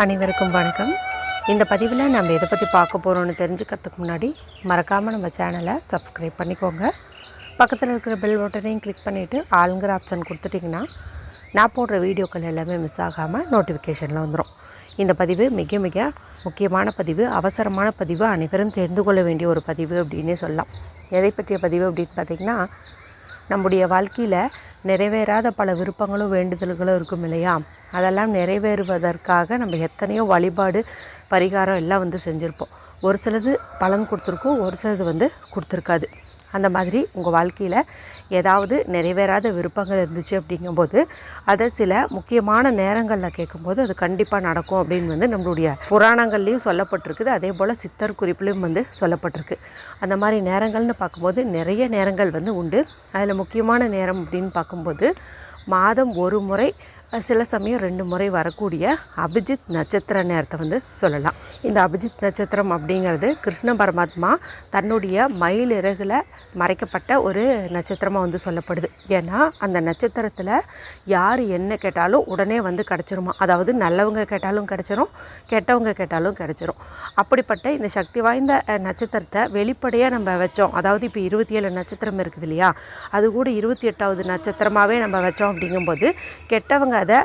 அனைவருக்கும் வணக்கம். இந்த பதிவில் நம்ம எதை பற்றி பார்க்க போகிறோன்னு தெரிஞ்சுக்கிறதுக்கு முன்னாடி மறக்காமல் நம்ம சேனலை சப்ஸ்கிரைப் பண்ணிக்கோங்க. பக்கத்தில் இருக்கிற பெல் பட்டனையும் கிளிக் பண்ணிவிட்டு ஆளுங்கிற ஆப்ஷன் கொடுத்துட்டிங்கன்னா நான் போடுற வீடியோக்கள் எல்லாமே மிஸ் ஆகாமல் நோட்டிஃபிகேஷனில் வந்துடும். இந்த பதிவு மிக மிக முக்கியமான பதிவு, அவசரமான பதிவு, அனைவரும் தெரிந்து கொள்ள வேண்டிய ஒரு பதிவு அப்படின்னே சொல்லலாம். எதை பற்றிய பதிவு அப்படின்னு பார்த்திங்கன்னா, நம்முடைய வாழ்க்கையில் நிறைவேறாத பல விருப்பங்களும் வேண்டுதல்களும் இருக்கும் இல்லையா? அதெல்லாம் நிறைவேறுவதற்காக நம்ம எத்தனையோ வழிபாடு பரிகாரம் எல்லாம் செஞ்சுருப்போம். ஒரு சிலது பலன் கொடுத்துருக்கோம், ஒரு சிலது கொடுத்துருக்காது. அந்த மாதிரி உங்கள் வாழ்க்கையில் ஏதாவது நிறைவேறாத விருப்பங்கள் இருந்துச்சு அப்படிங்கும்போது அதை சில முக்கியமான நேரங்களில் கேட்கும்போது அது கண்டிப்பாக நடக்கும் அப்படின்னு நம்மளுடைய புராணங்கள்லேயும் சொல்லப்பட்டிருக்குது. அதே போல் சித்தர் குறிப்பிலையும் சொல்லப்பட்டிருக்கு. அந்த மாதிரி நேரங்கள்னு பார்க்கும்போது நிறைய நேரங்கள் உண்டு. அதில் முக்கியமான நேரம் அப்படின்னு பார்க்கும்போது மாதம் ஒரு முறை, சில சமயம் 2 முறை வரக்கூடிய அபிஜித் நட்சத்திர நேரத்தை சொல்லலாம். இந்த அபிஜித் நட்சத்திரம் அப்படிங்கிறது கிருஷ்ண பரமாத்மா தன்னுடைய மயில் இறகுல மறைக்கப்பட்ட ஒரு நட்சத்திரமாக சொல்லப்படுது. ஏன்னா அந்த நட்சத்திரத்தில் யார் என்ன கேட்டாலும் உடனே கிடச்சிருமா. அதாவது நல்லவங்க கேட்டாலும் கிடச்சிரும், கெட்டவங்க கேட்டாலும் கிடச்சிரும். அப்படிப்பட்ட இந்த சக்தி வாய்ந்த நட்சத்திரத்தை வெளிப்படையாக நம்ம வச்சோம். அதாவது இப்போ 27 நட்சத்திரம் இருக்குது இல்லையா, அது கூட 28வது நட்சத்திரமாகவே நம்ம வச்சோம் அப்படிங்கும்போது கெட்டவங்க அதை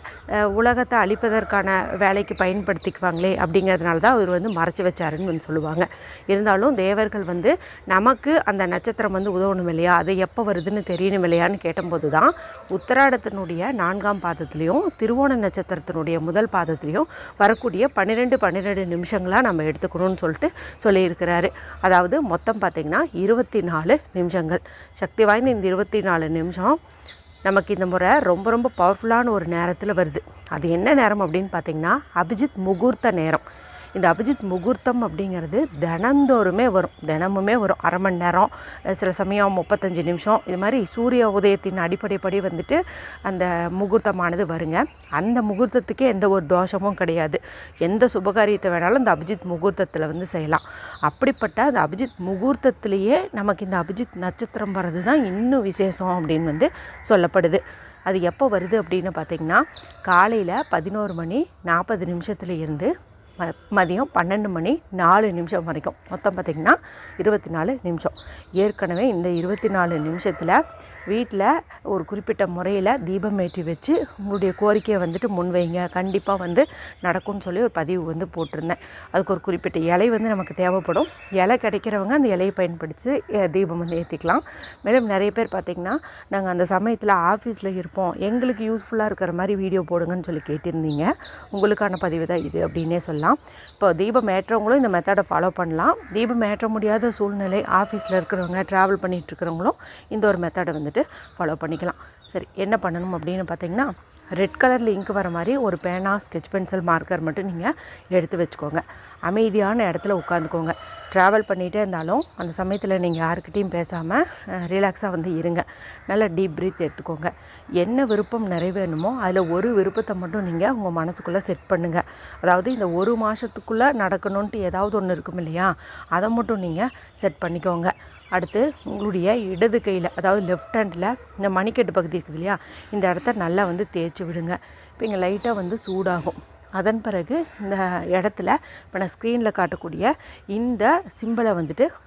உலகத்தை அழிப்பதற்கான வேலைக்கு பயன்படுத்திக்குவாங்களே அப்படிங்கிறதுனால தான் அவர் மறைச்சி வச்சாருன்னு சொல்லுவாங்க. இருந்தாலும் தேவர்கள் நமக்கு அந்த நட்சத்திரம் உதவணும் இல்லையா, அது எப்போ வருதுன்னு தெரியணும் இல்லையான்னு கேட்டபோது தான் உத்திராடத்தினுடைய 4ஆம் பாதத்துலேயும் திருவோண நட்சத்திரத்தினுடைய முதல் பாதத்துலேயும் வரக்கூடிய 12 நிமிஷங்களாக நம்ம எடுத்துக்கணும்னு சொல்லியிருக்கிறாரு. அதாவது மொத்தம் பார்த்திங்கன்னா 24 நிமிஷங்கள். சக்தி வாய்ந்த இந்த 24 நிமிஷம் நமக்கு இந்த முறை ரொம்ப ரொம்ப பவர்ஃபுல்லான ஒரு நேரத்தில் வருது. அது என்ன நேரம் அப்படின்னு பார்த்திங்கன்னா அபிஜித் முகூர்த்த நேரம். இந்த அபிஜித் முகூர்த்தம் அப்படிங்கிறது தினந்தோறுமே வரும், தினமுமே வரும். அரை மணி நேரம், சில சமயம் 35 நிமிஷம், இது மாதிரி சூரிய உதயத்தின் அடிப்படைப்படி அந்த முகூர்த்தமானது வருங்க. அந்த முகூர்த்தத்துக்கே எந்த ஒரு தோஷமும் கிடையாது. எந்த சுபகாரியத்தை வேணாலும் அந்த அபிஜித் முகூர்த்தத்தில் செய்யலாம். அப்படிப்பட்ட அந்த அபிஜித் முகூர்த்தத்திலேயே நமக்கு இந்த அபிஜித் நட்சத்திரம் வர்றது தான் இன்னும் விசேஷம் அப்படின்னு சொல்லப்படுது. அது எப்போ வருது அப்படின்னு பார்த்திங்கன்னா காலையில் 11:40 இருந்து மதியம் 12:04 வரைக்கும், மொத்தம் பார்த்திங்கன்னா 24 நிமிஷம். ஏற்கனவே இந்த 24 நிமிஷத்தில் வீட்டில் ஒரு குறிப்பிட்ட முறையில் தீபம் ஏற்றி வச்சு உங்களுடைய கோரிக்கையை முன்வைங்க, கண்டிப்பாக நடக்கும்னு சொல்லி ஒரு பதிவு போட்டிருந்தேன். அதுக்கு ஒரு குறிப்பிட்ட இலை நமக்கு தேவைப்படும். இலை கிடைக்கிறவங்க அந்த இலையை பயன்படுத்தி தீபம் ஏற்றிக்கலாம். மேலும் நிறைய பேர் பார்த்திங்கன்னா நாங்கள் அந்த சமயத்தில் ஆஃபீஸில் இருப்போம், எங்களுக்கு யூஸ்ஃபுல்லாக இருக்கிற மாதிரி வீடியோ போடுங்கன்னு சொல்லி கேட்டிருந்தீங்க. உங்களுக்கான பதிவு தான் இது அப்படின்னே சொல்லலாம். இப்போ தீபம் ஏற்றவங்களும் இந்த மெத்தடை ஃபாலோ பண்ணலாம். தீபம் ஏற்ற முடியாத சூழ்நிலை, ஆஃபீஸில் இருக்கிறவங்க, ட்ராவல் பண்ணிகிட்டு இருக்கிறவங்களும் இந்த ஒரு மெத்தடை ஃபாலோ பண்ணிக்கலாம். சரி, என்ன பண்ணணும் அப்படின்னு பார்த்தீங்கன்னா ரெட் கலரில் இங்கு வர மாதிரி ஒரு பேனா, ஸ்கெட்ச் பென்சில், மார்க்கர் மட்டும் நீங்கள் எடுத்து வச்சுக்கோங்க. அமைதியான இடத்துல உட்காந்துக்கோங்க. ட்ராவல் பண்ணிகிட்டே இருந்தாலும் அந்த சமயத்தில் நீங்கள் யாருக்கிட்டையும் பேசாமல் ரிலாக்ஸாக இருங்க. நல்லா டீப் ப்ரீத் எடுத்துக்கோங்க. என்ன விருப்பம் நிறைவேறணுமோ அதில் ஒரு விருப்பத்தை மட்டும் நீங்கள் உங்கள் மனசுக்குள்ளே செட் பண்ணுங்கள். அதாவது இந்த ஒரு மாதத்துக்குள்ளே நடக்கணுன்ட்டு ஏதாவது ஒன்று இருக்கும் இல்லையா, அதை மட்டும் நீங்கள் செட் பண்ணிக்கோங்க. அடுத்து உங்களுடைய இடது கையில், அதாவது லெஃப்ட் ஹேண்டில் இந்த மணிக்கட்டு பகுதி இருக்குது இல்லையா, இந்த இடத்த நல்லா தேய்ச்சி விடுங்க. இப்போ இங்கே லைட்டாக சூடாகும். அதன் பிறகு இந்த இடத்துல இப்போ நான் ஸ்க்ரீனில் காட்டக்கூடிய இந்த சிம்பிளை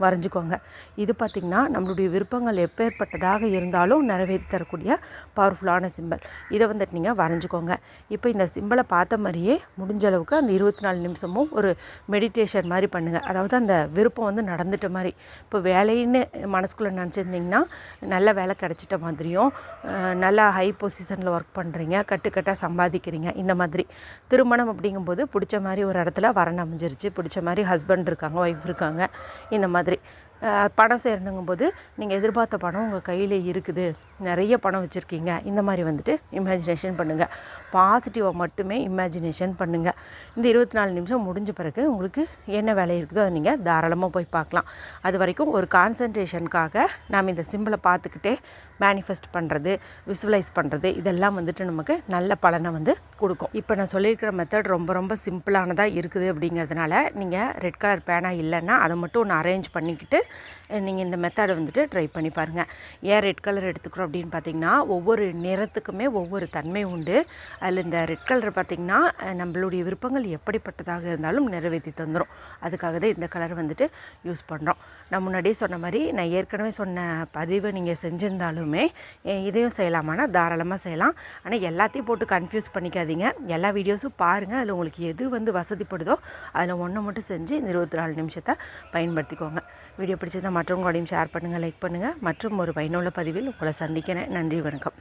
வரைஞ்சிக்கோங்க. இது பார்த்திங்கன்னா நம்மளுடைய விருப்பங்கள் எப்பேற்பட்டதாக இருந்தாலும் நிறைவேற்றி தரக்கூடிய பவர்ஃபுல்லான சிம்பிள். இதை நீங்கள் வரைஞ்சிக்கோங்க. இப்போ இந்த சிம்பிளை பார்த்த மாதிரியே முடிஞ்ச அளவுக்கு அந்த 24 நிமிஷமும் ஒரு மெடிடேஷன் மாதிரி பண்ணுங்கள். அதாவது அந்த விருப்பம் நடந்துட்ட மாதிரி. இப்போ வேலைன்னு மனசுக்குள்ளே நினச்சிருந்திங்கன்னா நல்ல வேலை கிடச்சிட்ட மாதிரியும், நல்லா ஹை பொசிஷனில் ஒர்க் பண்ணுறீங்க, கட்டுக்கட்டாக சம்பாதிக்கிறீங்க, இந்த மாதிரி. திருமணம் அப்படிங்கும்போது பிடிச்ச மாதிரி ஒரு இடத்துல வரன் அமைஞ்சிருச்சு, பிடிச்ச மாதிரி ஹஸ்பண்ட் இருக்காங்க, ஒய்ஃப் இருக்காங்க, இந்த மாதிரி. பணம் சேரணுங்கும்போது நீங்கள் எதிர்பார்த்த பணம் உங்கள் கையில் இருக்குது, நிறைய பணம் வச்சுருக்கீங்க, இந்த மாதிரி இமேஜினேஷன் பண்ணுங்கள். பாசிட்டிவாக மட்டுமே இமேஜினேஷன் பண்ணுங்கள். இந்த 24 நிமிஷம் முடிஞ்ச பிறகு உங்களுக்கு என்ன வேலை இருக்குதோ அதை நீங்கள் தாராளமாக போய் பார்க்கலாம். அது வரைக்கும் ஒரு கான்சன்ட்ரேஷனுக்காக நாம் இந்த சிம்பிளை பார்த்துக்கிட்டே மேனிஃபெஸ்ட் பண்ணுறது, விசுவலைஸ் பண்ணுறது, இதெல்லாம் நமக்கு நல்ல பலனை கொடுக்கும். இப்போ நான் சொல்லியிருக்கிற மெத்தட் ரொம்ப ரொம்ப சிம்பிளானதாக இருக்குது அப்படிங்கிறதுனால நீங்கள் ரெட் கலர் பேனா இல்லைன்னா அதை மட்டும் ஒன்று அரேஞ்ச் பண்ணிக்கிட்டு நீங்கள் இந்த மெத்தடை வந்துட்டு ட்ரை பண்ணி பாருங்கள். ஏன் ரெட் கலர் எடுத்துக்கிறோம் அப்படின்னு பார்த்திங்கன்னா, ஒவ்வொரு நிறத்துக்குமே ஒவ்வொரு தன்மை உண்டு. அதில் இந்த ரெட் கலர் பார்த்திங்கன்னா நம்மளுடைய விருப்பங்கள் எப்படிப்பட்டதாக இருந்தாலும் நிறைவேற்றி தந்துடும். அதுக்காக தான் இந்த கலர் வந்துட்டு யூஸ் பண்ணுறோம். நான் முன்னாடியே சொன்ன மாதிரி, நான் ஏற்கனவே சொன்ன பதிவை நீங்கள் செஞ்சுருந்தாலுமே இதையும் செய்யலாமான்னா தாராளமாக செய்யலாம். ஆனால் எல்லாத்தையும் போட்டு கன்ஃபியூஸ் பண்ணிக்காதீங்க. எல்லா வீடியோஸும் பாருங்கள். அதில் உங்களுக்கு எது வசதிப்படுதோ அதில் ஒன்று மட்டும் செஞ்சு இந்த 24 நிமிஷத்தை பயன்படுத்திக்கோங்க. வீடியோ பிடிச்சிருந்தால் மற்றவங்களோடையும் ஷேர் பண்ணுங்கள், லைக் பண்ணுங்கள். மற்றும் ஒரு பயனுள்ள பதிவில் உங்களை சந்திக்கிறேன். நன்றி, வணக்கம்.